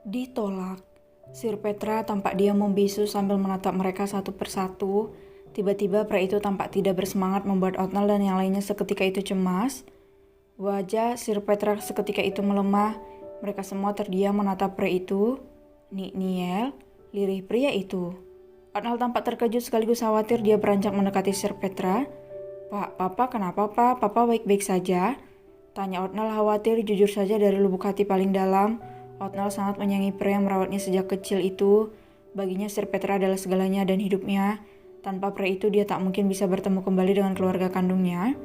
Ditolak. Sir Petra tampak diam membisu sambil menatap mereka satu persatu. Tiba-tiba pria itu tampak tidak bersemangat membuat Otnel dan yang lainnya seketika itu cemas. Wajah Sir Petra seketika itu melemah. Mereka semua terdiam menatap pria itu. Niel, lirih pria itu. Otnel tampak terkejut sekaligus khawatir. Dia beranjak mendekati Sir Petra. Pak, Papa kenapa Pak? Papa baik-baik saja? Tanya Otnel khawatir. Jujur saja dari lubuk hati paling dalam, Otnel sangat menyayangi pria yang merawatnya sejak kecil itu. Baginya Sir Petra adalah segalanya dan hidupnya. Tanpa pria itu dia tak mungkin bisa bertemu kembali dengan keluarga kandungnya.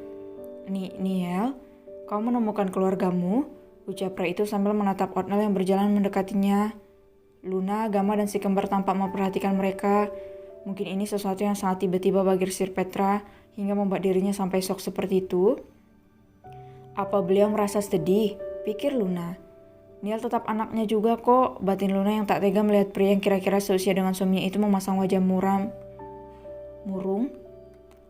Niel, kau menemukan keluargamu? Ucap pria itu sambil menatap Otnel yang berjalan mendekatinya. Luna, Gamma dan si kembar tampak memperhatikan mereka. Mungkin ini sesuatu yang sangat tiba-tiba bagi Sir Petra hingga membuat dirinya sampai shock seperti itu. Apa beliau merasa sedih? Pikir Luna. Niel tetap anaknya juga kok, batin Luna yang tak tega melihat pria yang kira-kira seusia dengan suaminya itu memasang wajah murung.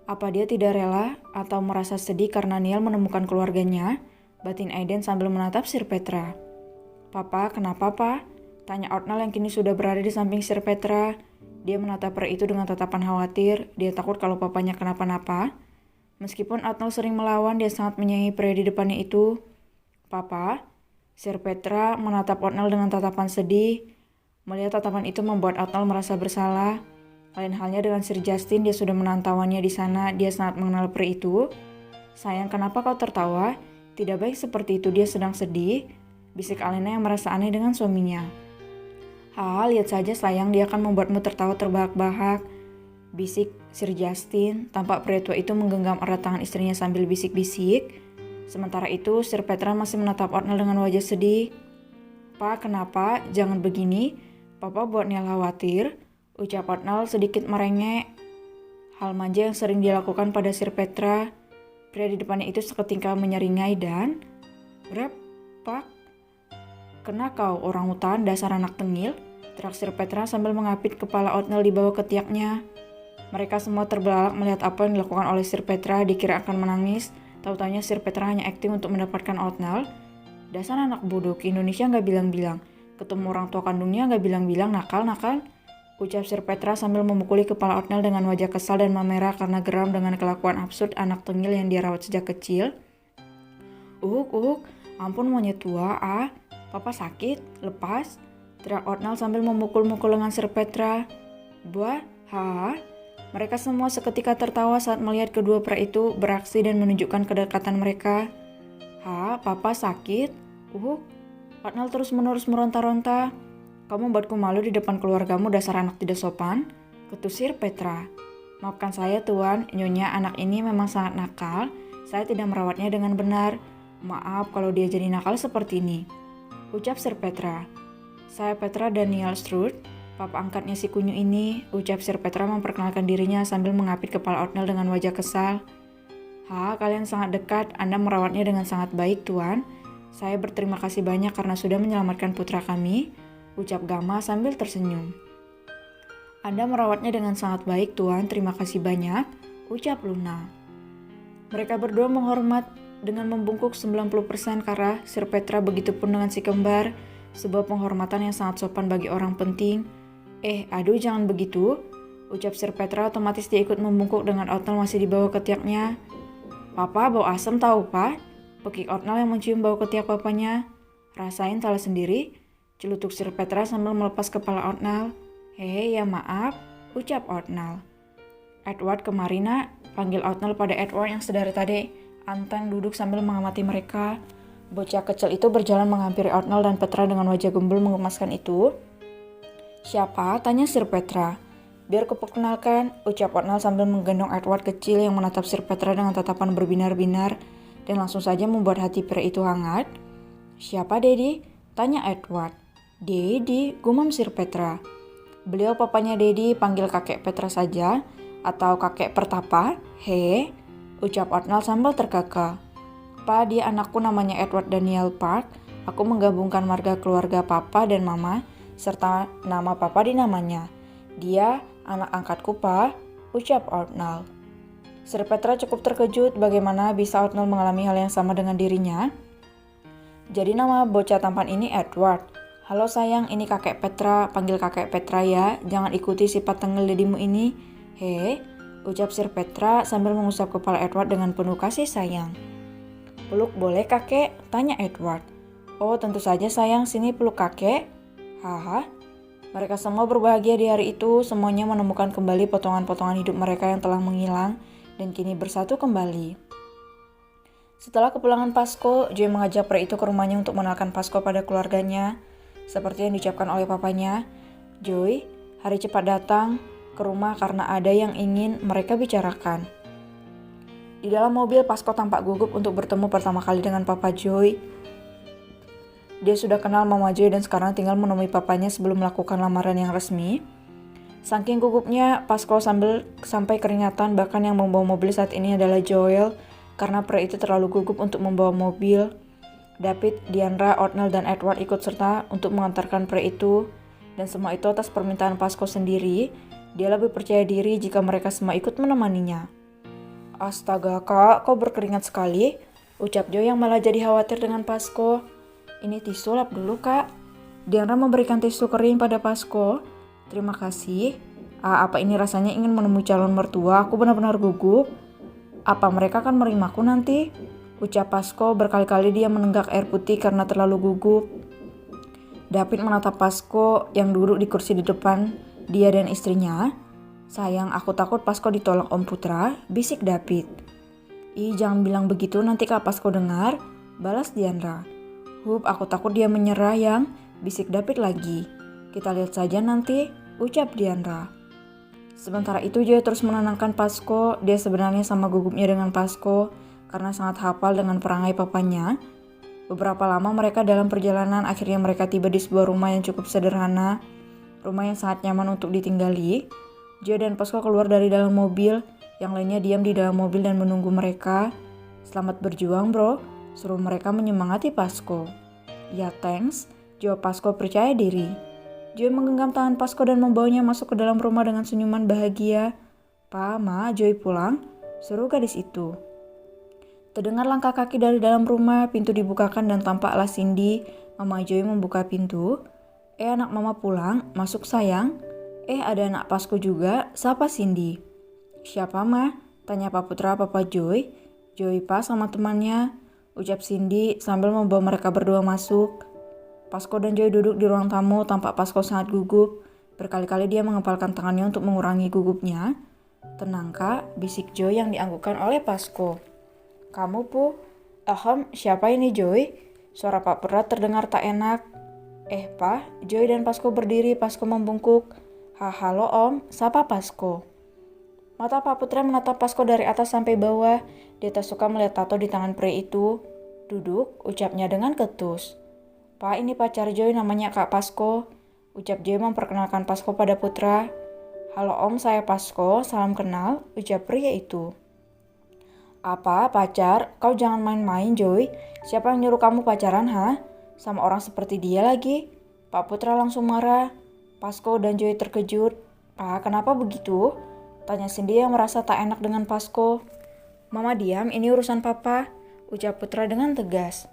Apa dia tidak rela atau merasa sedih karena Niel menemukan keluarganya? Batin Aiden sambil menatap Sir Petra. Papa, kenapa Pak? Tanya Otnel yang kini sudah berada di samping Sir Petra. Dia menatap pria itu dengan tatapan khawatir. Dia takut kalau papanya kenapa-napa. Meskipun Otnel sering melawan, dia sangat menyayangi pria di depannya itu. Papa? Sir Petra menatap Otnel dengan tatapan sedih. Melihat tatapan itu membuat Otnel merasa bersalah. Lain halnya dengan Sir Justin, dia sudah menantawannya di sana. Dia sangat mengenal pria itu. Sayang, kenapa kau tertawa? Tidak baik seperti itu, dia sedang sedih. Bisik Alena yang merasa aneh dengan suaminya. Lihat saja sayang, dia akan membuatmu tertawa terbahak-bahak. Bisik Sir Justin. Tampak pria tua itu menggenggam erat tangan istrinya sambil bisik-bisik. Sementara itu, Sir Petra masih menatap Otnel dengan wajah sedih. Pak, kenapa? Jangan begini. Papa buat Niel khawatir. Ucap Otnel sedikit merengek. Hal manja yang sering dilakukan pada Sir Petra. Pria di depannya itu seketika menyeringai dan... Brep, Pak. Kena kau orang hutan, dasar anak tengil. Teriak Sir Petra sambil mengapit kepala Otnel di bawah ketiaknya. Mereka semua terbelalak melihat apa yang dilakukan oleh Sir Petra. Dikira akan menangis. Tahu-taunya Sir Petra hanya akting untuk mendapatkan Otnel. Dasar anak bodoh, ke Indonesia nggak bilang-bilang. Ketemu orang tua kandungnya nggak bilang-bilang, nakal. Ucap Sir Petra sambil memukuli kepala Otnel dengan wajah kesal dan memerah karena geram dengan kelakuan absurd anak tengil yang dia rawat sejak kecil. Ampun monyet tua, Papa sakit, lepas. Teriak Otnel sambil memukul-mukul lengan Sir Petra. Buah, Mereka semua seketika tertawa saat melihat kedua pria itu beraksi dan menunjukkan kedekatan mereka. Papa sakit? Otnel terus-menerus meronta-ronta. Kamu membuatku malu di depan keluargamu, dasar anak tidak sopan. Ketus Sir Petra. Maafkan saya tuan, nyonya anak ini memang sangat nakal. Saya tidak merawatnya dengan benar. Maaf kalau dia jadi nakal seperti ini. Ucap Sir Petra. Saya Petra Daniel Struth. Papa angkatnya si kunyu ini, ucap Sir Petra memperkenalkan dirinya sambil mengapit kepala Otnel dengan wajah kesal. Kalian sangat dekat, Anda merawatnya dengan sangat baik, Tuan. Saya berterima kasih banyak karena sudah menyelamatkan putra kami, ucap Gamma sambil tersenyum. Anda merawatnya dengan sangat baik, Tuan, terima kasih banyak, ucap Luna. Mereka berdua menghormat dengan membungkuk 90% karena Sir Petra, begitupun dengan si kembar, sebuah penghormatan yang sangat sopan bagi orang penting. Aduh jangan begitu, ucap Sir Petra. Otomatis dia ikut membungkuk dengan Otnel masih di bawah ketiaknya. Papa bau asam tahu Pak? Pekik Otnel yang mencium bau ketiak papanya. Rasain salah sendiri, celutuk Sir Petra sambil melepas kepala Otnel. Ya maaf, ucap Otnel. Edward kemari nak, panggil Otnel pada Edward yang sedari tadi anteng duduk sambil mengamati mereka. Bocah kecil itu berjalan menghampiri Otnel dan Petra dengan wajah gembul mengemaskan itu. Siapa? Tanya Sir Petra. Biar kuperkenalkan, ucap Otnel sambil menggendong Edward kecil yang menatap Sir Petra dengan tatapan berbinar-binar dan langsung saja membuat hati pria itu hangat. Siapa Dedi? Tanya Edward. Dedi, gumam Sir Petra. Beliau papanya Dedi, panggil kakek Petra saja, atau kakek Pertapa. ucap Otnel sambil terkekeh. Pa, dia anakku namanya Edward Daniel Park. Aku menggabungkan marga keluarga papa dan mama, serta nama papa di namanya. Dia anak angkatku, Pa, ucap Otnel. Sir Petra cukup terkejut bagaimana bisa Otnel mengalami hal yang sama dengan dirinya. Jadi nama bocah tampan ini Edward. Halo sayang, ini kakek Petra, panggil kakek Petra ya, jangan ikuti sifat tengil dedimu ini. He, ucap Sir Petra sambil mengusap kepala Edward dengan penuh kasih sayang. Peluk boleh kakek? Tanya Edward. Oh tentu saja sayang, sini peluk kakek. Haha. Mereka semua berbahagia di hari itu, semuanya menemukan kembali potongan-potongan hidup mereka yang telah menghilang dan kini bersatu kembali. Setelah kepulangan Pasco, Joy mengajak pria itu ke rumahnya untuk mengenalkan Pasco pada keluarganya. Seperti yang diucapkan oleh papanya, Joy, hari cepat datang ke rumah karena ada yang ingin mereka bicarakan. Di dalam mobil, Pasco tampak gugup untuk bertemu pertama kali dengan Papa Joy. Dia sudah kenal Mama Joy dan sekarang tinggal menemui papanya sebelum melakukan lamaran yang resmi. Saking gugupnya, Pasco sampai keringatan, bahkan yang membawa mobil saat ini adalah Joel, karena pria itu terlalu gugup untuk membawa mobil. David, Diandra, Otnel, dan Edward ikut serta untuk mengantarkan pria itu, dan semua itu atas permintaan Pasco sendiri. Dia lebih percaya diri jika mereka semua ikut menemaninya. Astaga kak, kau berkeringat sekali, ucap Joy yang malah jadi khawatir dengan Pasco. Ini tisu, lap dulu kak. Diandra memberikan tisu kering pada Pasco. Terima kasih. Apa ini rasanya ingin menemui calon mertua? Aku benar-benar gugup. Apa mereka akan menerimaku nanti? Ucap Pasco, berkali-kali dia menenggak air putih karena terlalu gugup. David menatap Pasco yang duduk di kursi di depan dia dan istrinya. Sayang, aku takut Pasco ditolak Om Putra, bisik David. Ih, jangan bilang begitu, nanti Kak Pasco dengar, balas Diandra. Hup, aku takut dia menyerah yang, bisik David lagi. Kita lihat saja nanti, ucap Diandra. Sementara itu Joy terus menenangkan Pasco, dia sebenarnya sama gugupnya dengan Pasco, karena sangat hafal dengan perangai papanya. Beberapa lama mereka dalam perjalanan, akhirnya mereka tiba di sebuah rumah yang cukup sederhana, rumah yang sangat nyaman untuk ditinggali. Joy dan Pasco keluar dari dalam mobil, yang lainnya diam di dalam mobil dan menunggu mereka. Selamat berjuang bro, suruh mereka menyemangati Pasco. Ya thanks, jawab Pasco percaya diri. Joy menggenggam tangan Pasco dan membawanya masuk ke dalam rumah dengan senyuman bahagia. Pa, Ma, Joy pulang, suruh gadis itu. Terdengar langkah kaki dari dalam rumah, pintu dibukakan dan tampaklah Cindy. Mama Joy membuka pintu. Anak mama pulang, masuk sayang. Ada anak Pasco juga, sapa Cindy. Siapa Ma? Tanya Pak Putra Papa Joy. Joy Pa sama temannya, ucap Cindy sambil membawa mereka berdua masuk. Pasco dan Joy duduk di ruang tamu, tampak Pasco sangat gugup. Berkali-kali dia mengepalkan tangannya untuk mengurangi gugupnya. Tenang kak, bisik Joy yang dianggukkan oleh Pasco. Kamu Pu? Siapa ini Joy? Suara Pak Putra terdengar tak enak. Pa, Joy dan Pasco berdiri, Pasco membungkuk. Halo Om, sapa Pasco. Mata Pak Putra menatap Pasco dari atas sampai bawah. Dia tak suka melihat tato di tangan pria itu. Duduk, ucapnya dengan ketus. Pak, ini pacar Joy namanya Kak Pasco. Ucap Joy memperkenalkan Pasco pada Putra. Halo Om, saya Pasco, salam kenal, ucap pria itu. Apa, pacar? Kau jangan main-main Joy. Siapa yang nyuruh kamu pacaran, ha? Sama orang seperti dia lagi. Pak Putra langsung marah. Pasco dan Joy terkejut. Pak, kenapa begitu? Tanya Cindy yang merasa tak enak dengan Pasco. Mama diam, ini urusan papa, ucap Putra dengan tegas.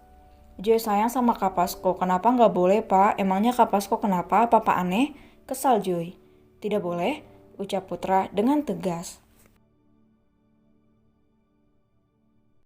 Joy sayang sama Kak Pasco, kenapa nggak boleh Pak? Emangnya Kak Pasco kenapa? Papa aneh? Kesal Joy. Tidak boleh, ucap Putra dengan tegas.